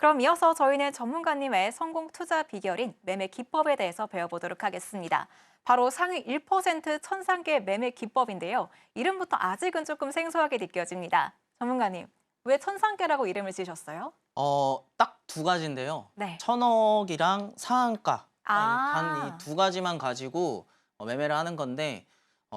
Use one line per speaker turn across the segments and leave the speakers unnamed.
그럼 이어서 저희는 전문가님의 성공 투자 비결인 매매 기법에 대해서 배워보도록 하겠습니다. 바로 상위 1% 천상계 매매 기법인데요. 이름부터 아직은 조금 생소하게 느껴집니다. 전문가님, 왜 천상계라고 이름을 지으셨어요?
딱 두 가지인데요.
네.
천억이랑 상한가. 단 이
아,
두 가지만 가지고 매매를 하는 건데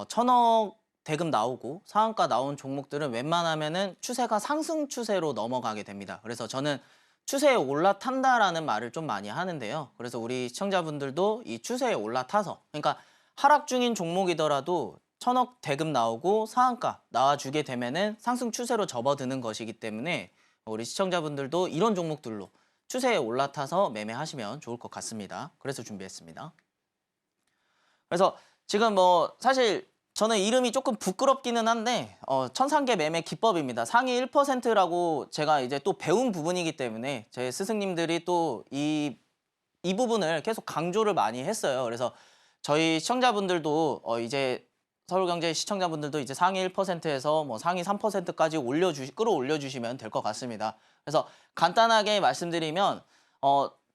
천억 대금 나오고 상한가 나온 종목들은 웬만하면은 추세가 상승 추세로 넘어가게 됩니다. 그래서 저는 추세에 올라탄다라는 말을 좀 많이 하는데요. 그래서 우리 시청자분들도 이 추세에 올라타서 그러니까 하락 중인 종목이더라도 천억 대금 나오고 상한가 나와주게 되면은 상승 추세로 접어드는 것이기 때문에 우리 시청자분들도 이런 종목들로 추세에 올라타서 매매하시면 좋을 것 같습니다. 그래서 준비했습니다. 그래서 지금 사실 저는 이름이 조금 부끄럽기는 한데 천상계 매매 기법입니다. 상위 1%라고 제가 이제 또 배운 부분이기 때문에 제 스승님들이 또 이 부분을 계속 강조를 많이 했어요. 그래서 저희 시청자분들도 이제 서울경제 시청자분들도 이제 상위 1%에서 상위 3%까지 끌어올려 주시면 될 것 같습니다. 그래서 간단하게 말씀드리면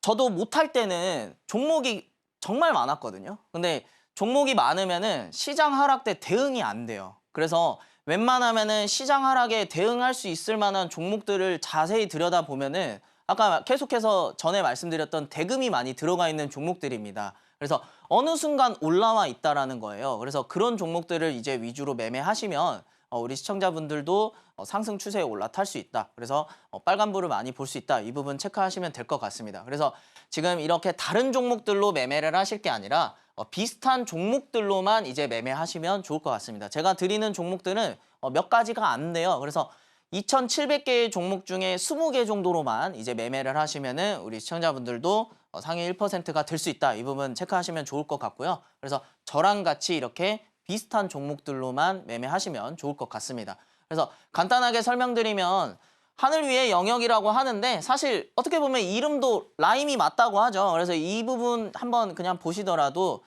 저도 못할 때는 종목이 정말 많았거든요. 근데 종목이 많으면은 시장 하락 때 대응이 안 돼요. 그래서 웬만하면은 시장 하락에 대응할 수 있을 만한 종목들을 자세히 들여다보면은 아까 계속해서 전에 말씀드렸던 대금이 많이 들어가 있는 종목들입니다. 그래서 어느 순간 올라와 있다라는 거예요. 그래서 그런 종목들을 이제 위주로 매매하시면 우리 시청자분들도 상승 추세에 올라탈 수 있다. 그래서 빨간불을 많이 볼 수 있다. 이 부분 체크하시면 될 것 같습니다. 그래서 지금 이렇게 다른 종목들로 매매를 하실 게 아니라 비슷한 종목들로만 이제 매매하시면 좋을 것 같습니다. 제가 드리는 종목들은 몇 가지가 안 돼요. 그래서 2,700개의 종목 중에 20개 정도로만 이제 매매를 하시면은 우리 시청자분들도 상위 1%가 될 수 있다. 이 부분 체크하시면 좋을 것 같고요. 그래서 저랑 같이 이렇게 비슷한 종목들로만 매매하시면 좋을 것 같습니다. 그래서 간단하게 설명드리면 하늘 위의 영역이라고 하는데 사실 어떻게 보면 이름도 라임이 맞다고 하죠. 그래서 이 부분 한번 그냥 보시더라도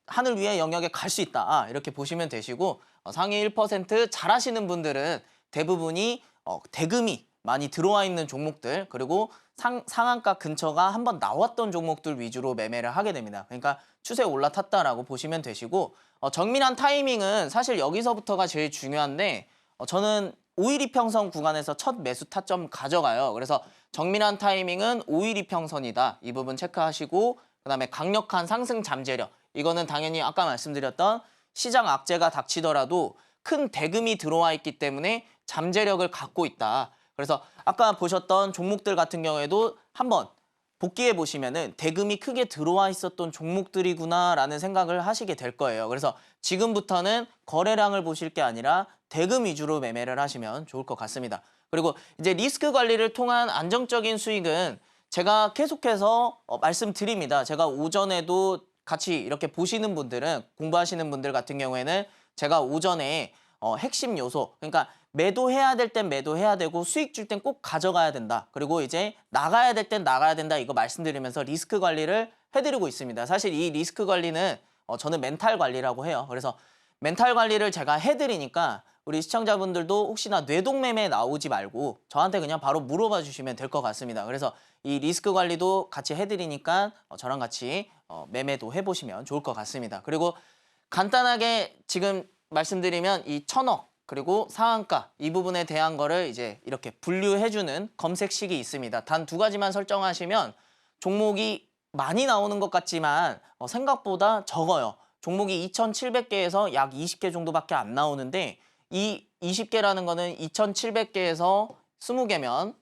하늘 위의 영역에 갈 수 있다. 이렇게 보시면 되시고 상위 1% 잘하시는 분들은 대부분이 대금이 많이 들어와 있는 종목들 그리고 상한가 근처가 한번 나왔던 종목들 위주로 매매를 하게 됩니다. 그러니까 추세 올라탔다라고 보시면 되시고 정밀한 타이밍은 사실 여기서부터가 제일 중요한데 저는 5일 이평선 구간에서 첫 매수 타점 가져가요. 그래서 정밀한 타이밍은 5일 이평선이다. 이 부분 체크하시고 그다음에 강력한 상승 잠재력. 이거는 당연히 아까 말씀드렸던 시장 악재가 닥치더라도 큰 대금이 들어와 있기 때문에 잠재력을 갖고 있다. 그래서 아까 보셨던 종목들 같은 경우에도 한번 복귀해 보시면은 대금이 크게 들어와 있었던 종목들이구나라는 생각을 하시게 될 거예요. 그래서 지금부터는 거래량을 보실 게 아니라 대금 위주로 매매를 하시면 좋을 것 같습니다. 그리고 이제 리스크 관리를 통한 안정적인 수익은 제가 계속해서 말씀드립니다. 제가 오전에도 같이 이렇게 보시는 분들은 공부하시는 분들 같은 경우에는 제가 오전에 핵심 요소 그러니까 매도해야 될 땐 매도해야 되고 수익 줄 땐 꼭 가져가야 된다. 그리고 이제 나가야 될 땐 나가야 된다. 이거 말씀드리면서 리스크 관리를 해드리고 있습니다. 사실 이 리스크 관리는 저는 멘탈 관리라고 해요. 그래서 멘탈 관리를 제가 해드리니까 우리 시청자분들도 혹시나 뇌동매매 나오지 말고 저한테 그냥 바로 물어봐 주시면 될 것 같습니다. 그래서 이 리스크 관리도 같이 해드리니까 저랑 같이 매매도 해보시면 좋을 것 같습니다. 그리고 간단하게 지금 말씀드리면 이 천억 그리고 상한가 이 부분에 대한 거를 이제 이렇게 분류해주는 검색식이 있습니다. 단 두 가지만 설정하시면 종목이 많이 나오는 것 같지만 생각보다 적어요. 종목이 2,700개에서 약 20개 정도밖에 안 나오는데 이 20개라는 거는 2,700개에서 20개면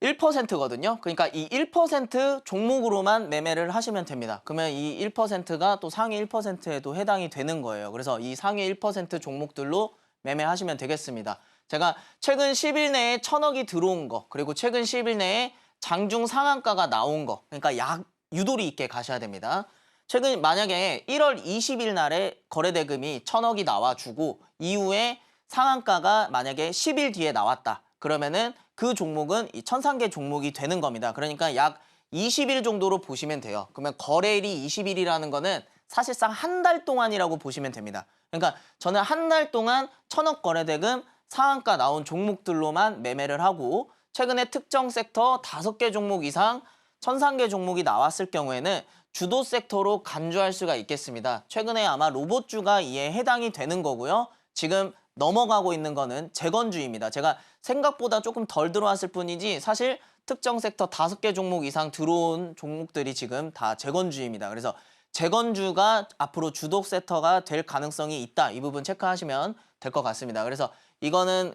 1%거든요. 그러니까 이 1% 종목으로만 매매를 하시면 됩니다. 그러면 이 1%가 또 상위 1%에도 해당이 되는 거예요. 그래서 이 상위 1% 종목들로 매매하시면 되겠습니다. 제가 최근 10일 내에 1,000억이 들어온 거 그리고 최근 10일 내에 장중 상한가가 나온 거 그러니까 유도리 있게 가셔야 됩니다. 최근 만약에 1월 20일 날에 거래대금이 1,000억이 나와주고 이후에 상한가가 만약에 10일 뒤에 나왔다. 그러면은 그 종목은 이 천상계 종목이 되는 겁니다. 그러니까 약 20일 정도로 보시면 돼요. 그러면 거래일이 20일이라는 거는 사실상 한 달 동안이라고 보시면 됩니다. 그러니까 저는 한 달 동안 1,000억 거래대금 상한가 나온 종목들로만 매매를 하고 최근에 특정 섹터 5개 종목 이상 천상계 종목이 나왔을 경우에는 주도 섹터로 간주할 수가 있겠습니다. 최근에 아마 로봇주가 이에 해당이 되는 거고요. 지금 넘어가고 있는 거는 재건주입니다. 제가 생각보다 조금 덜 들어왔을 뿐이지 사실 특정 섹터 5개 종목 이상 들어온 종목들이 지금 다 재건주입니다. 그래서 재건주가 앞으로 주도 섹터가 될 가능성이 있다. 이 부분 체크하시면 될 것 같습니다. 그래서 이거는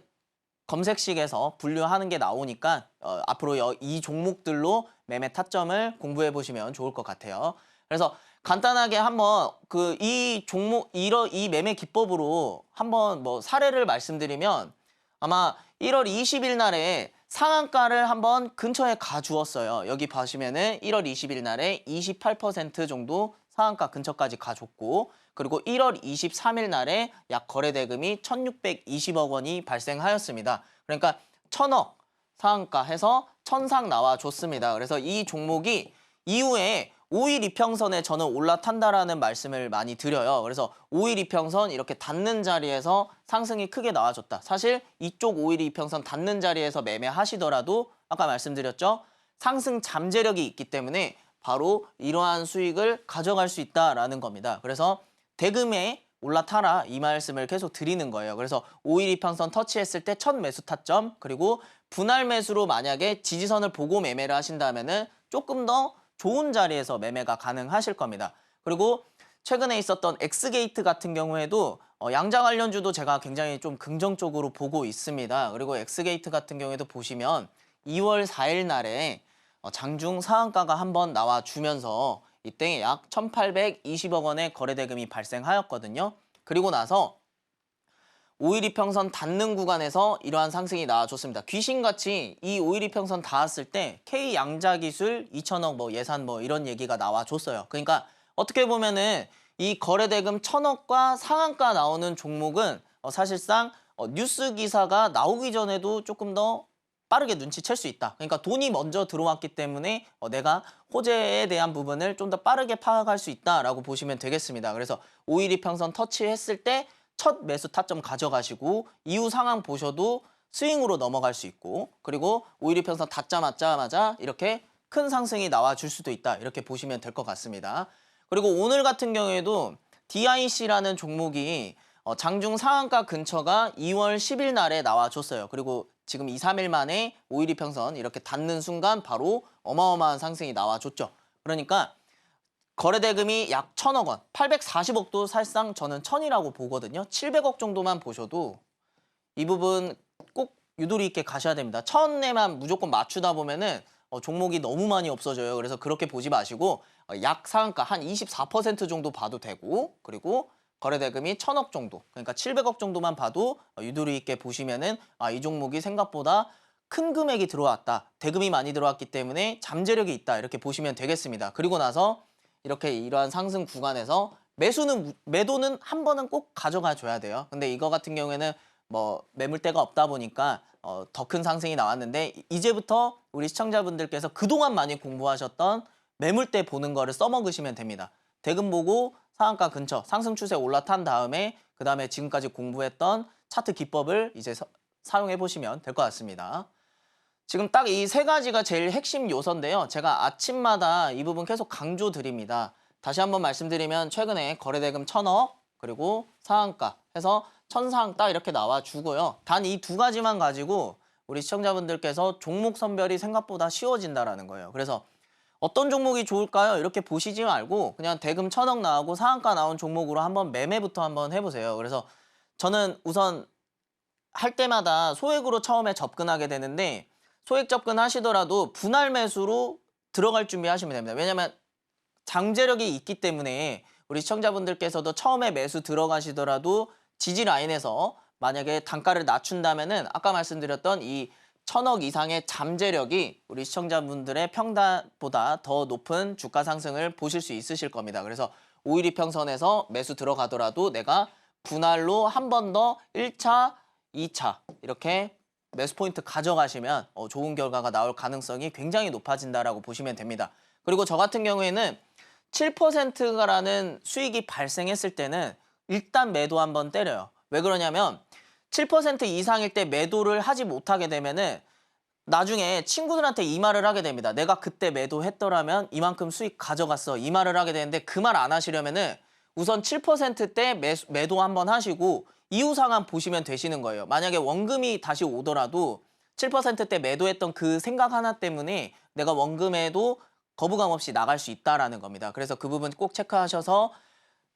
검색식에서 분류하는 게 나오니까 앞으로 이 종목들로 매매 타점을 공부해 보시면 좋을 것 같아요. 그래서 간단하게 한번 이 매매 기법으로 한번 뭐 사례를 말씀드리면 아마 1월 20일 날에 상한가를 한번 근처에 가주었어요. 여기 보시면은 1월 20일 날에 28% 정도 상한가 근처까지 가줬고, 그리고 1월 23일 날에 약 거래 대금이 1,620억 원이 발생하였습니다. 그러니까 1,000억 상한가 해서 1,000상 나와줬습니다. 그래서 이 종목이 이후에 5일 이평선에 저는 올라탄다라는 말씀을 많이 드려요. 그래서 5일 이평선 이렇게 닿는 자리에서 상승이 크게 나와줬다. 사실 이쪽 5일 이평선 닿는 자리에서 매매하시더라도 아까 말씀드렸죠. 상승 잠재력이 있기 때문에 바로 이러한 수익을 가져갈 수 있다라는 겁니다. 그래서 대금에 올라타라 이 말씀을 계속 드리는 거예요. 그래서 5일 이평선 터치했을 때 첫 매수 타점, 그리고 분할 매수로 만약에 지지선을 보고 매매를 하신다면은 조금 더 좋은 자리에서 매매가 가능하실 겁니다. 그리고 최근에 있었던 엑스게이트 같은 경우에도 양자 관련주도 제가 굉장히 좀 긍정적으로 보고 있습니다. 그리고 엑스게이트 같은 경우에도 보시면 2월 4일 날에 장중 상한가가 한번 나와주면서 이때 약 1,820억 원의 거래 대금이 발생하였거든요. 그리고 나서 5일 이평선 닿는 구간에서 이러한 상승이 나와줬습니다. 귀신같이 이 5일 이평선 닿았을 때 K 양자기술 2,000억 뭐 예산 뭐 이런 얘기가 나와줬어요. 그러니까 어떻게 보면은 이 거래대금 1,000억과 상한가 나오는 종목은 사실상 뉴스 기사가 나오기 전에도 조금 더 빠르게 눈치챌 수 있다. 그러니까 돈이 먼저 들어왔기 때문에 내가 호재에 대한 부분을 좀 더 빠르게 파악할 수 있다라고 보시면 되겠습니다. 그래서 5일 이평선 터치했을 때 첫 매수 타점 가져가시고 이후 상황 보셔도 스윙으로 넘어갈 수 있고, 그리고 5일 이평선 닿자마자 이렇게 큰 상승이 나와줄 수도 있다. 이렇게 보시면 될 것 같습니다. 그리고 오늘 같은 경우에도 DIC라는 종목이 장중 상한가 근처가 2월 10일 날에 나와줬어요. 그리고 지금 2, 3일 만에 5일 이평선 이렇게 닿는 순간 바로 어마어마한 상승이 나와줬죠. 그러니까 거래 대금이 약 1,000억 원, 840억도 사실상 저는 1,000이라고 보거든요. 700억 정도만 보셔도 이 부분 꼭 유도리 있게 가셔야 됩니다. 1,000에만 무조건 맞추다 보면은 종목이 너무 많이 없어져요. 그래서 그렇게 보지 마시고 약 상한가 한 24% 정도 봐도 되고, 그리고 거래 대금이 1,000억 정도, 그러니까 700억 정도만 봐도 유도리 있게 보시면은 이 종목이 생각보다 큰 금액이 들어왔다. 대금이 많이 들어왔기 때문에 잠재력이 있다. 이렇게 보시면 되겠습니다. 그리고 나서 이렇게 이러한 상승 구간에서 매도는 한 번은 꼭 가져가 줘야 돼요. 근데 이거 같은 경우에는 뭐 매물대가 없다 보니까 더 큰 상승이 나왔는데, 이제부터 우리 시청자분들께서 그동안 많이 공부하셨던 매물대 보는 거를 써먹으시면 됩니다. 대금 보고 상한가 근처 상승 추세 올라탄 다음에 그 다음에 지금까지 공부했던 차트 기법을 이제 사용해 보시면 될 것 같습니다. 지금 딱 이 세 가지가 제일 핵심 요소인데요. 제가 아침마다 이 부분 계속 강조 드립니다. 다시 한번 말씀드리면 최근에 거래대금 1,000억, 그리고 상한가 해서 1,000상 딱 이렇게 나와주고요. 단 이 두 가지만 가지고 우리 시청자분들께서 종목 선별이 생각보다 쉬워진다라는 거예요. 그래서 어떤 종목이 좋을까요? 이렇게 보시지 말고 그냥 대금 1,000억 나오고 상한가 나온 종목으로 한번 매매부터 한번 해보세요. 그래서 저는 우선 할 때마다 소액으로 처음에 접근하게 되는데, 소액 접근하시더라도 분할 매수로 들어갈 준비하시면 됩니다. 왜냐하면 잠재력이 있기 때문에 우리 시청자분들께서도 처음에 매수 들어가시더라도 지지 라인에서 만약에 단가를 낮춘다면은 아까 말씀드렸던 이 1,000억 이상의 잠재력이 우리 시청자분들의 평단보다 더 높은 주가 상승을 보실 수 있으실 겁니다. 그래서 5일 이평선에서 매수 들어가더라도 내가 분할로 한 번 더 1차, 2차 이렇게 매수 포인트 가져가시면 좋은 결과가 나올 가능성이 굉장히 높아진다라고 보시면 됩니다. 그리고 저 같은 경우에는 7%라는 수익이 발생했을 때는 일단 매도 한번 때려요. 왜 그러냐면 7% 이상일 때 매도를 하지 못하게 되면은 나중에 친구들한테 이 말을 하게 됩니다. 내가 그때 매도했더라면 이만큼 수익 가져갔어. 이 말을 하게 되는데 그 말 안 하시려면은 우선 7%대 매도 한번 하시고 이후 상황 보시면 되시는 거예요. 만약에 원금이 다시 오더라도 7%대 매도했던 그 생각 하나 때문에 내가 원금에도 거부감 없이 나갈 수 있다라는 겁니다. 그래서 그 부분 꼭 체크하셔서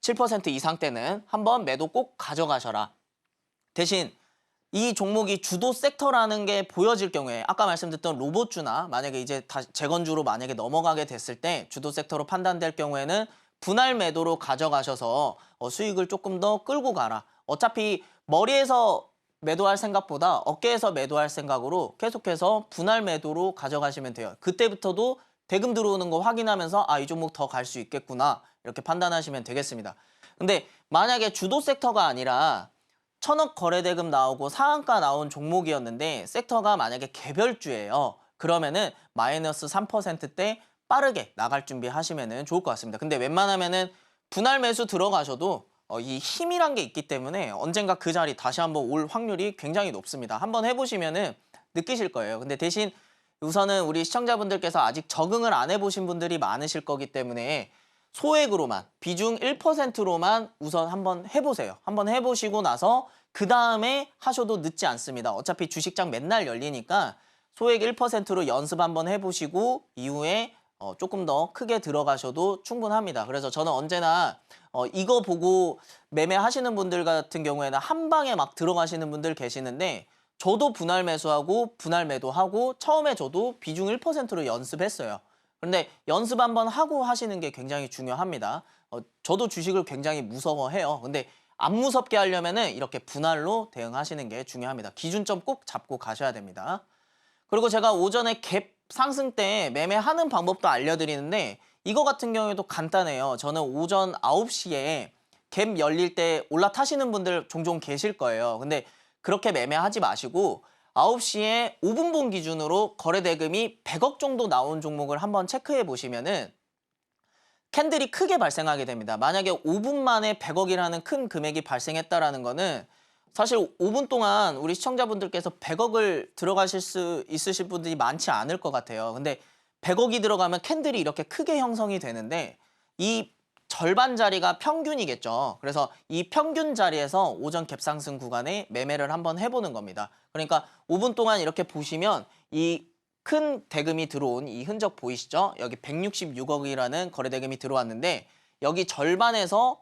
7% 이상 때는 한번 매도 꼭 가져가셔라. 대신 이 종목이 주도 섹터라는 게 보여질 경우에 아까 말씀드렸던 로봇주나 만약에 이제 재건주로 만약에 넘어가게 됐을 때 주도 섹터로 판단될 경우에는 분할 매도로 가져가셔서 수익을 조금 더 끌고 가라. 어차피 머리에서 매도할 생각보다 어깨에서 매도할 생각으로 계속해서 분할 매도로 가져가시면 돼요. 그때부터도 대금 들어오는 거 확인하면서 아, 이 종목 더 갈 수 있겠구나 이렇게 판단하시면 되겠습니다. 근데 만약에 주도 섹터가 아니라 1000억 거래대금 나오고 상한가 나온 종목이었는데 섹터가 만약에 개별주예요. 그러면은 마이너스 3%대 빠르게 나갈 준비하시면 좋을 것 같습니다. 근데 웬만하면은 분할 매수 들어가셔도 이 힘이란 게 있기 때문에 언젠가 그 자리 다시 한번 올 확률이 굉장히 높습니다. 한번 해보시면은 느끼실 거예요. 근데 대신 우선은 우리 시청자분들께서 아직 적응을 안 해보신 분들이 많으실 거기 때문에 소액으로만 비중 1%로만 우선 한번 해보세요. 한번 해보시고 나서 그 다음에 하셔도 늦지 않습니다. 어차피 주식장 맨날 열리니까 소액 1%로 연습 한번 해보시고 이후에 조금 더 크게 들어가셔도 충분합니다. 그래서 저는 언제나 이거 보고 매매하시는 분들 같은 경우에는 한 방에 막 들어가시는 분들 계시는데 저도 분할 매수하고 분할 매도하고 처음에 저도 비중 1%로 연습했어요. 그런데 연습 한번 하고 하시는 게 굉장히 중요합니다. 저도 주식을 굉장히 무서워해요. 근데 안 무섭게 하려면은 이렇게 분할로 대응하시는 게 중요합니다. 기준점 꼭 잡고 가셔야 됩니다. 그리고 제가 오전에 갭 상승 때 매매하는 방법도 알려드리는데 이거 같은 경우에도 간단해요. 저는 오전 9시에 갭 열릴 때 올라타시는 분들 종종 계실 거예요. 근데 그렇게 매매하지 마시고 9시에 5분봉 기준으로 거래대금이 100억 정도 나온 종목을 한번 체크해 보시면은 캔들이 크게 발생하게 됩니다. 만약에 5분 만에 100억이라는 큰 금액이 발생했다라는 거는 사실 5분 동안 우리 시청자분들께서 100억을 들어가실 수 있으실 분들이 많지 않을 것 같아요. 근데 100억이 들어가면 캔들이 이렇게 크게 형성이 되는데 이 절반 자리가 평균이겠죠. 그래서 이 평균 자리에서 오전 갭상승 구간에 매매를 한번 해보는 겁니다. 그러니까 5분 동안 이렇게 보시면 이 큰 대금이 들어온 이 흔적 보이시죠? 여기 166억이라는 거래 대금이 들어왔는데 여기 절반에서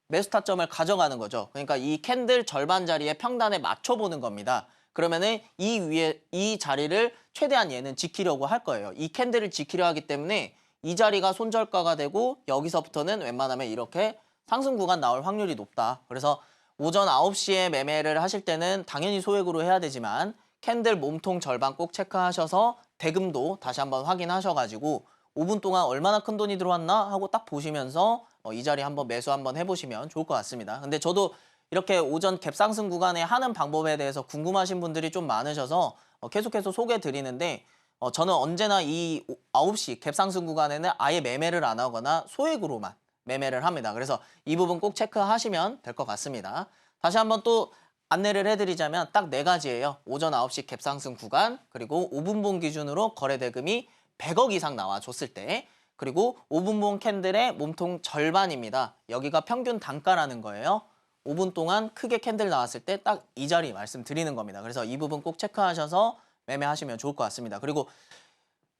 매수 타점을 가져가는 거죠. 그러니까 이 캔들 절반 자리에 평단에 맞춰보는 겁니다. 그러면은 이 위에 이 자리를 최대한 얘는 지키려고 할 거예요. 이 캔들을 지키려 하기 때문에 이 자리가 손절가가 되고 여기서부터는 웬만하면 이렇게 상승 구간 나올 확률이 높다. 그래서 오전 9시에 매매를 하실 때는 당연히 소액으로 해야 되지만 캔들 몸통 절반 꼭 체크하셔서 대금도 다시 한번 확인하셔가지고 5분 동안 얼마나 큰 돈이 들어왔나 하고 딱 보시면서 이 자리 한번 매수 한번 해보시면 좋을 것 같습니다. 근데 저도 이렇게 오전 갭상승 구간에 하는 방법에 대해서 궁금하신 분들이 좀 많으셔서 계속해서 소개해 드리는데 저는 언제나 이 9시 갭상승 구간에는 아예 매매를 안 하거나 소액으로만 매매를 합니다. 그래서 이 부분 꼭 체크하시면 될 것 같습니다. 다시 한번 또 안내를 해드리자면 딱 4가지예요. 오전 9시 갭상승 구간, 그리고 5분봉 기준으로 거래대금이 100억 이상 나와줬을 때, 그리고 5분봉 캔들의 몸통 절반입니다. 여기가 평균 단가라는 거예요. 5분 동안 크게 캔들 나왔을 때 딱 이 자리 말씀드리는 겁니다. 그래서 이 부분 꼭 체크하셔서 매매하시면 좋을 것 같습니다. 그리고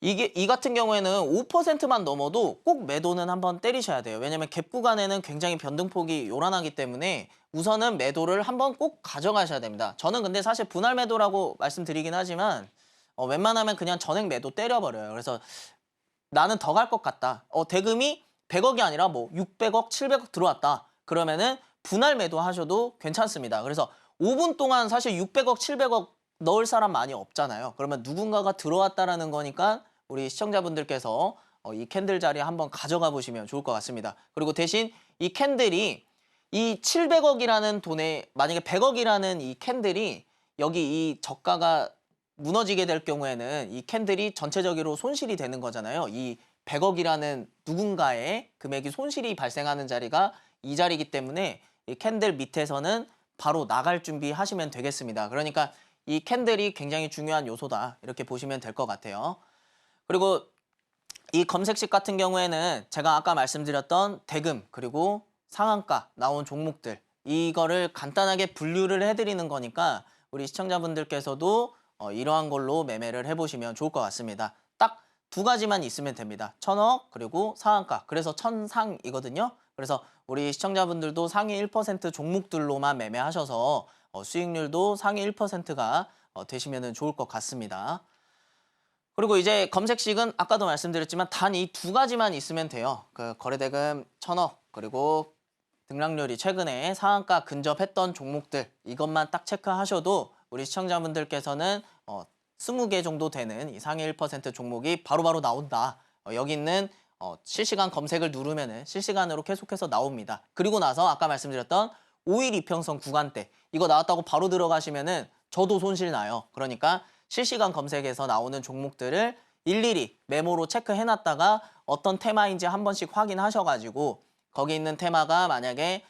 이 같은 경우에는 5%만 넘어도 꼭 매도는 한번 때리셔야 돼요. 왜냐면 갭 구간에는 굉장히 변동폭이 요란하기 때문에 우선은 매도를 한번 꼭 가져가셔야 됩니다. 저는 근데 사실 분할 매도라고 말씀드리긴 하지만 웬만하면 그냥 전액 매도 때려버려요. 그래서 나는 더 갈 것 같다. 대금이 100억이 아니라 뭐 600억, 700억 들어왔다. 그러면은 분할 매도 하셔도 괜찮습니다. 그래서 5분 동안 사실 600억, 700억 넣을 사람 많이 없잖아요. 그러면 누군가가 들어왔다라는 거니까 우리 시청자분들께서 이 캔들 자리 한번 가져가 보시면 좋을 것 같습니다. 그리고 대신 이 캔들이 이 700억이라는 돈에 만약에 100억이라는 이 캔들이 여기 이 저가가 무너지게 될 경우에는 이 캔들이 전체적으로 손실이 되는 거잖아요. 이 100억이라는 누군가의 금액이 손실이 발생하는 자리가 이 자리이기 때문에 이 캔들 밑에서는 바로 나갈 준비하시면 되겠습니다. 그러니까 이 캔들이 굉장히 중요한 요소다. 이렇게 보시면 될 것 같아요. 그리고 이 검색식 같은 경우에는 제가 아까 말씀드렸던 대금 그리고 상한가 나온 종목들 이거를 간단하게 분류를 해드리는 거니까 우리 시청자분들께서도 이러한 걸로 매매를 해보시면 좋을 것 같습니다. 딱 두 가지만 있으면 됩니다. 천억 그리고 상한가. 그래서 천상이거든요. 그래서 우리 시청자분들도 상위 1% 종목들로만 매매하셔서 수익률도 상위 1%가 되시면 좋을 것 같습니다. 그리고 이제 검색식은 아까도 말씀드렸지만 단 이 두 가지만 있으면 돼요. 그 거래대금 천억 그리고 등락률이 최근에 상한가 근접했던 종목들 이것만 딱 체크하셔도 우리 시청자분들께서는 20개 정도 되는 이 상위 1% 종목이 바로바로 나온다. 여기 있는 실시간 검색을 누르면은 실시간으로 계속해서 나옵니다. 그리고 나서 아까 말씀드렸던 5일 이평선 구간대 이거 나왔다고 바로 들어가시면은 저도 손실 나요. 그러니까 실시간 검색에서 나오는 종목들을 일일이 메모로 체크해놨다가 어떤 테마인지 한 번씩 확인하셔가지고 거기 있는 테마가 만약에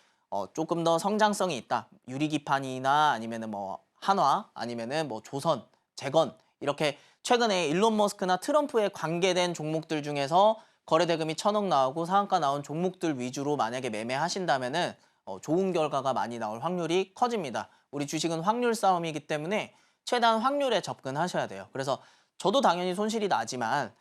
조금 더 성장성이 있다. 유리기판이나 아니면은 뭐 한화 아니면은 뭐 조선, 재건 이렇게 최근에 일론 머스크나 트럼프에 관계된 종목들 중에서 거래대금이 천억 나오고 상한가 나온 종목들 위주로 만약에 매매하신다면은 좋은 결과가 많이 나올 확률이 커집니다. 우리 주식은 확률 싸움이기 때문에 최대한 확률에 접근하셔야 돼요. 그래서 저도 당연히 손실이 나지만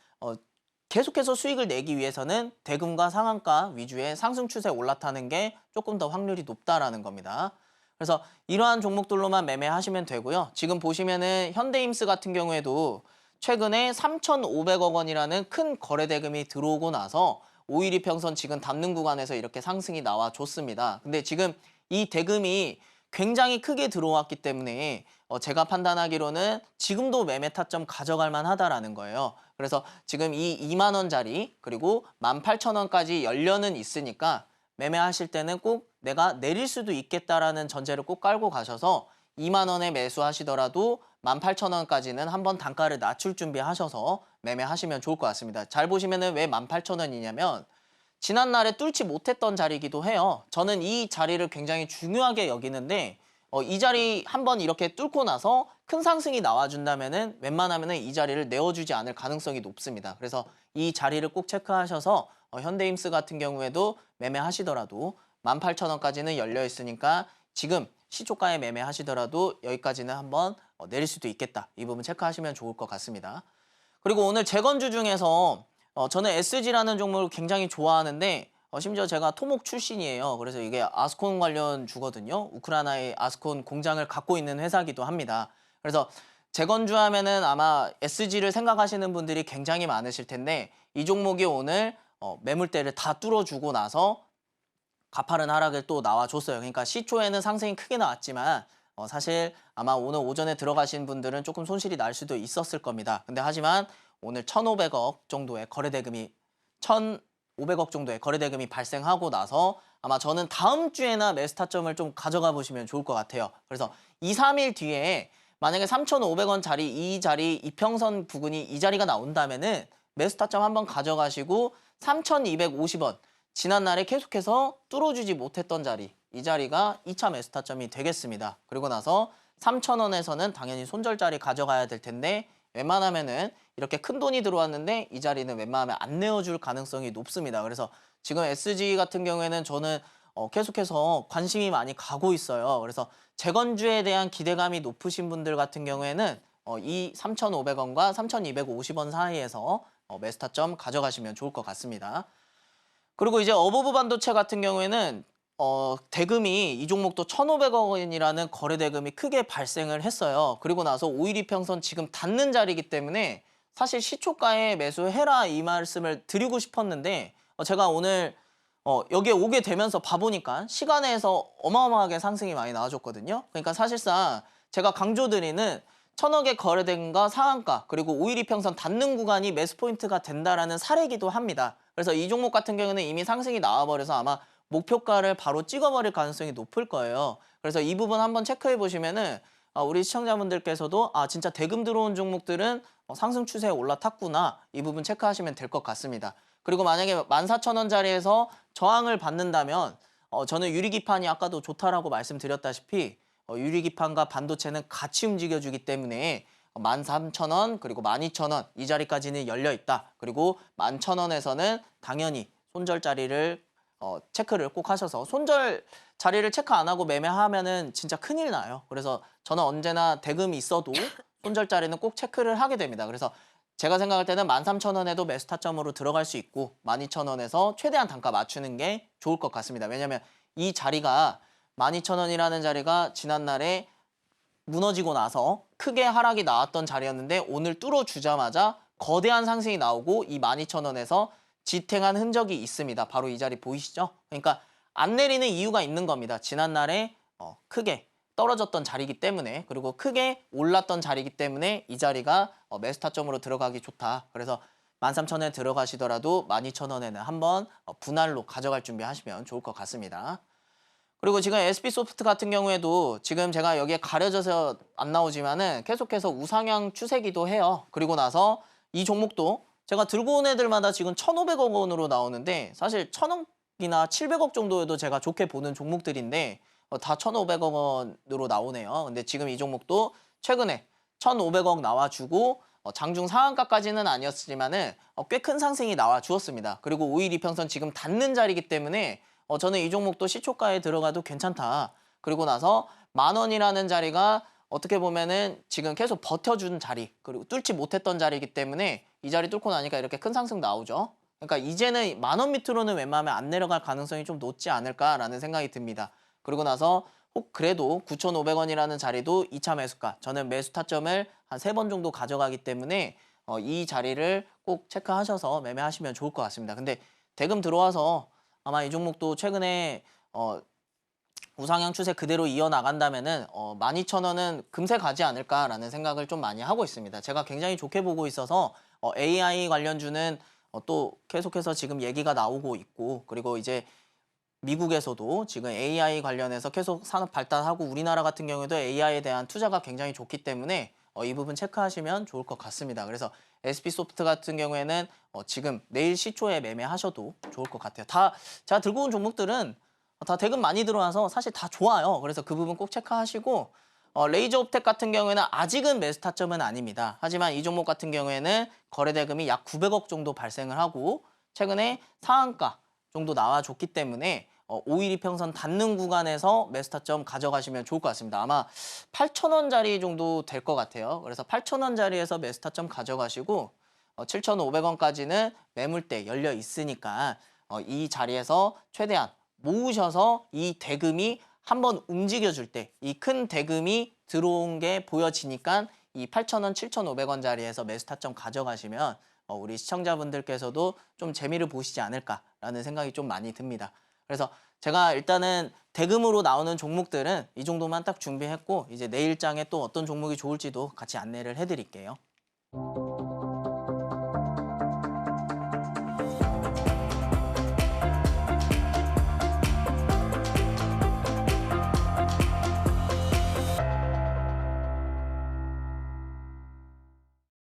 계속해서 수익을 내기 위해서는 대금과 상한가 위주의 상승 추세 올라타는 게 조금 더 확률이 높다라는 겁니다. 그래서 이러한 종목들로만 매매하시면 되고요. 지금 보시면은 현대임스 같은 경우에도 최근에 3,500억 원이라는 큰 거래 대금이 들어오고 나서 5일 이평선 지금 닿는 구간에서 이렇게 상승이 나와줬습니다. 근데 지금 이 대금이 굉장히 크게 들어왔기 때문에 제가 판단하기로는 지금도 매매 타점 가져갈 만하다라는 거예요. 그래서 지금 이 2만 원짜리 그리고 18,000원까지 열려는 있으니까 매매하실 때는 꼭 내가 내릴 수도 있겠다라는 전제를 꼭 깔고 가셔서 2만 원에 매수하시더라도 18,000원까지는 한번 단가를 낮출 준비하셔서 매매하시면 좋을 것 같습니다. 잘 보시면은 왜 18,000원이냐면 지난날에 뚫지 못했던 자리이기도 해요. 저는 이 자리를 굉장히 중요하게 여기는데 이 자리 한번 이렇게 뚫고 나서 큰 상승이 나와준다면은 웬만하면은 이 자리를 내어주지 않을 가능성이 높습니다. 그래서 이 자리를 꼭 체크하셔서 현대임스 같은 경우에도 매매하시더라도 18,000원까지는 열려 있으니까 지금 시초가에 매매하시더라도 여기까지는 한번 내릴 수도 있겠다. 이 부분 체크하시면 좋을 것 같습니다. 그리고 오늘 재건주 중에서 저는 SG라는 종목을 굉장히 좋아하는데 심지어 제가 토목 출신이에요. 그래서 이게 아스콘 관련 주거든요. 우크라이나의 아스콘 공장을 갖고 있는 회사기도 합니다. 그래서 재건주 하면은 아마 SG를 생각하시는 분들이 굉장히 많으실 텐데 이 종목이 오늘 매물대를 다 뚫어주고 나서 가파른 하락을 또 나와줬어요. 그러니까 시초에는 상승이 크게 나왔지만 사실 아마 오늘 오전에 들어가신 분들은 조금 손실이 날 수도 있었을 겁니다. 근데 하지만 오늘 1,500억 정도의 거래대금이 1,500억 정도의 거래대금이 발생하고 나서 아마 저는 다음 주에나 매수 타점을 좀 가져가 보시면 좋을 것 같아요. 그래서 2, 3일 뒤에 만약에 3,500원짜리 이 자리 이평선 부근이 이 자리가 나온다면은 매수 타점 한번 가져가시고 3,250원 지난날에 계속해서 뚫어주지 못했던 자리 이 자리가 2차 매수 타점이 되겠습니다. 그리고 나서 3,000원에서는 당연히 손절자리 가져가야 될 텐데 웬만하면은 이렇게 큰 돈이 들어왔는데 이 자리는 웬만하면 안 내어줄 가능성이 높습니다. 그래서 지금 SG 같은 경우에는 저는 계속해서 관심이 많이 가고 있어요. 그래서 재건주에 대한 기대감이 높으신 분들 같은 경우에는 이 3,500원과 3,250원 사이에서 매수 타점 가져가시면 좋을 것 같습니다. 그리고 이제 어버브 반도체 같은 경우에는 대금이 이 종목도 1,500억 원이라는 거래 대금이 크게 발생을 했어요. 그리고 나서 5일 이평선 지금 닿는 자리이기 때문에 사실 시초가에 매수해라 이 말씀을 드리고 싶었는데 제가 오늘 여기에 오게 되면서 봐보니까 시간에서 어마어마하게 상승이 많이 나와줬거든요. 그러니까 사실상 제가 강조드리는 1,000억의 거래대금과 상한가 그리고 5일 이평선 닿는 구간이 매수 포인트가 된다라는 사례이기도 합니다. 그래서 이 종목 같은 경우는 이미 상승이 나와버려서 아마 목표가를 바로 찍어버릴 가능성이 높을 거예요. 그래서 이 부분 한번 체크해 보시면은 우리 시청자분들께서도 진짜 대금 들어온 종목들은 상승 추세에 올라탔구나 이 부분 체크하시면 될 것 같습니다. 그리고 만약에 14,000원짜리에서 저항을 받는다면 저는 유리기판이 아까도 좋다라고 말씀드렸다시피 유리기판과 반도체는 같이 움직여주기 때문에 13,000원 그리고 12,000원 이 자리까지는 열려 있다. 그리고 11,000원에서는 당연히 손절 자리를 체크를 꼭 하셔서 손절 자리를 체크 안 하고 매매하면은 진짜 큰일 나요. 그래서 저는 언제나 대금이 있어도 손절 자리는 꼭 체크를 하게 됩니다. 그래서 제가 생각할 때는 13,000원에도 매수 타점으로 들어갈 수 있고 12,000원에서 최대한 단가 맞추는 게 좋을 것 같습니다. 왜냐하면 이 자리가 12,000원이라는 자리가 지난날에 무너지고 나서 크게 하락이 나왔던 자리였는데 오늘 뚫어주자마자 거대한 상승이 나오고 이 12,000원에서 지탱한 흔적이 있습니다. 바로 이 자리 보이시죠? 그러니까 안 내리는 이유가 있는 겁니다. 지난날에 크게 떨어졌던 자리이기 때문에 그리고 크게 올랐던 자리이기 때문에 이 자리가 매수 타점으로 들어가기 좋다. 그래서 13,000원에 들어가시더라도 12,000원에는 한번 분할로 가져갈 준비하시면 좋을 것 같습니다. 그리고 지금 SB소프트 같은 경우에도 지금 제가 여기에 가려져서 안 나오지만은 계속해서 우상향 추세기도 해요. 그리고 나서 이 종목도 제가 들고 온 애들마다 지금 1,500억 원으로 나오는데 사실 1,000억이나 700억 정도여도 제가 좋게 보는 종목들인데 다 1,500억 원으로 나오네요. 근데 지금 이 종목도 최근에 1,500억 나와주고 장중 상한가까지는 아니었지만은 꽤 큰 상승이 나와 주었습니다. 그리고 5일 이평선 지금 닿는 자리이기 때문에 저는 이 종목도 시초가에 들어가도 괜찮다. 그리고 나서 10,000원이라는 자리가 어떻게 보면은 지금 계속 버텨준 자리, 그리고 뚫지 못했던 자리이기 때문에 이 자리 뚫고 나니까 이렇게 큰 상승 나오죠. 그러니까 이제는 10,000원 밑으로는 웬만하면 안 내려갈 가능성이 좀 높지 않을까라는 생각이 듭니다. 그리고 나서 혹 그래도 9,500원이라는 자리도 2차 매수가, 저는 매수 타점을 한 3번 정도 가져가기 때문에 이 자리를 꼭 체크하셔서 매매하시면 좋을 것 같습니다. 근데 대금 들어와서 아마 이 종목도 최근에 우상향 추세 그대로 이어나간다면은 12,000원은 금세 가지 않을까라는 생각을 좀 많이 하고 있습니다. 제가 굉장히 좋게 보고 있어서 AI 관련주는 또 계속해서 지금 얘기가 나오고 있고 그리고 이제 미국에서도 지금 AI 관련해서 계속 산업 발달하고 우리나라 같은 경우에도 AI에 대한 투자가 굉장히 좋기 때문에 이 부분 체크하시면 좋을 것 같습니다. 그래서 SB소프트 같은 경우에는 지금 내일 시초에 매매하셔도 좋을 것 같아요. 다 제가 들고 온 종목들은 다 대금 많이 들어와서 사실 다 좋아요. 그래서 그 부분 꼭 체크하시고 레이저옵텍 같은 경우에는 아직은 매수 타점은 아닙니다. 하지만 이 종목 같은 경우에는 거래 대금이 약 900억 정도 발생을 하고 최근에 상한가 정도 나와줬기 때문에 5일 이평선 닿는 구간에서 매수 타점 가져가시면 좋을 것 같습니다. 아마 8,000원짜리 정도 될 것 같아요. 그래서 8,000원짜리에서 매수 타점 가져가시고 7,500원까지는 매물대 열려 있으니까 이 자리에서 최대한 모으셔서 이 대금이 한번 움직여줄 때 이 큰 대금이 들어온 게 보여지니까 이 8,000원, 7,500원 자리에서 매수 타점 가져가시면 우리 시청자분들께서도 좀 재미를 보시지 않을까라는 생각이 좀 많이 듭니다. 그래서 제가 일단은 대금으로 나오는 종목들은 이 정도만 딱 준비했고 이제 내일장에 또 어떤 종목이 좋을지도 같이 안내를 해드릴게요.